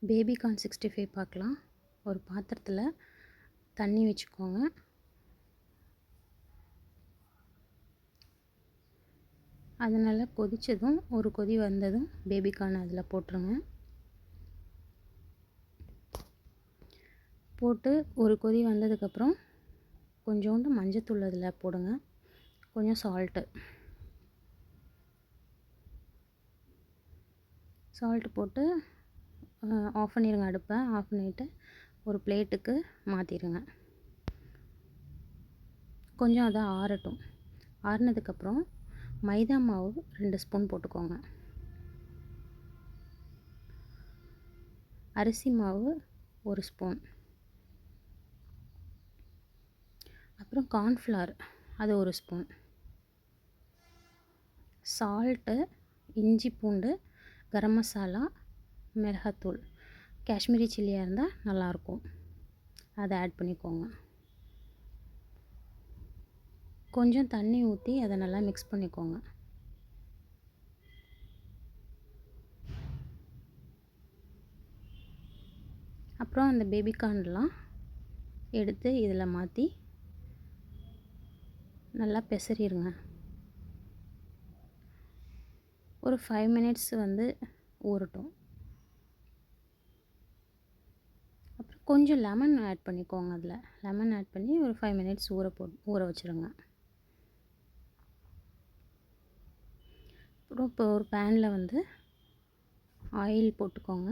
Baby corn 65 பார்க்கலாம். ஒரு பாத்திரத்தில் தண்ணி வச்சுக்கோங்க. அது நல்லா கொதித்ததும், ஒரு கொதி வந்ததும் பேபிகார்ன் அதில் போட்டுருங்க. போட்டு ஒரு கொதி வந்ததுக்கப்புறம் கொஞ்சோண்டு மஞ்சத்தூள் அதில் போடுங்க. கொஞ்சம் சால்ட்டு போட்டு ஆஃப் பண்ணிடுங்க. அடுப்பை ஆஃப் பண்ணிவிட்டு ஒரு பிளேட்டுக்கு மாற்றிடுங்க. கொஞ்சம் அதை ஆறட்டும். ஆறினதுக்கப்புறம் மைதா மாவு 2 ஸ்பூன் போட்டுக்கோங்க. அரிசி மாவு 1 ஸ்பூன். அப்புறம் கார்ன்ஃப்ளவர் அது 1 ஸ்பூன். சால்ட்டு, இஞ்சி பூண்டு, கரம் மசாலா, மிளகாத்தூள், காஷ்மீரி சில்லியாக இருந்தால் நல்லாயிருக்கும், அதை ஆட் பண்ணிக்கோங்க. கொஞ்சம் தண்ணி ஊற்றி அதை நல்லா மிக்ஸ் பண்ணிக்கோங்க. அப்புறம் அந்த பேபிகார்ன்லாம் எடுத்து இதில் மாற்றி நல்லா பெசறிடுங்க. ஒரு 5 மினிட்ஸ் ஊறட்டும். அப்புறம் கொஞ்சம் லெமன் ஆட் பண்ணிக்கோங்க. அதில் லெமன் ஆட் பண்ணி ஒரு 5 மினிட்ஸ் ஊற வச்சுருங்க. அப்புறம் இப்போ ஒரு பேனில் ஆயில் போட்டுக்கோங்க.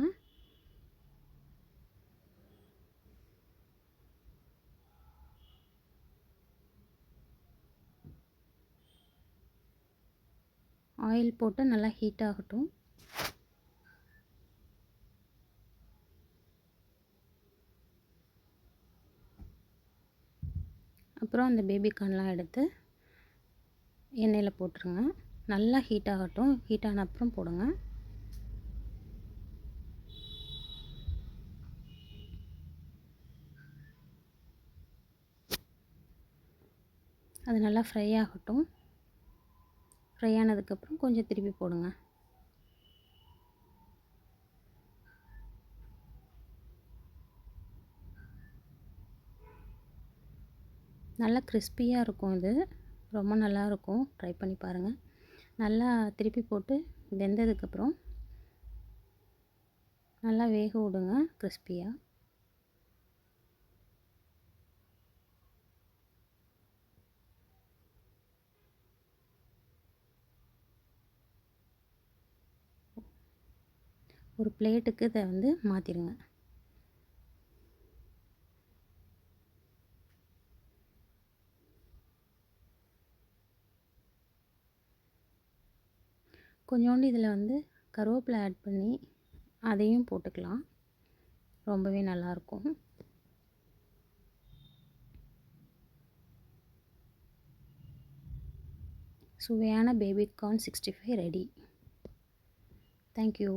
ஆயில் போட்டு நல்லா ஹீட் ஆகட்டும். அப்புறம் அந்த பேபிகார்ன்லாம் எடுத்து எண்ணெயில் போட்டுருங்க. நல்லா ஹீட் ஆகட்டும். ஹீட் ஆன அப்புறம் போடுங்க. அது நல்லா ஃப்ரை ஆகட்டும். ஃப்ரை ஆனதுக்கப்புறம் கொஞ்சம் திருப்பி போடுங்க. நல்லா கிறிஸ்பியாக இருக்கும். இது ரொம்ப நல்லாயிருக்கும். ட்ரை பண்ணி பாருங்கள். நல்லா திருப்பி போட்டு வெந்ததுக்கப்புறம் நல்லா வேக விடுங்க கிறிஸ்பியாக. ஒரு பிளேட்டுக்கு இதை மாற்றிடுங்க. கொஞ்சோண்டு இதில் கருவேப்பிலை ஆட் பண்ணி அதையும் போட்டுக்கலாம். ரொம்பவே நல்லாயிருக்கும். சுவையான பேபிகார்ன் 65 ரெடி. தேங்க்யூ.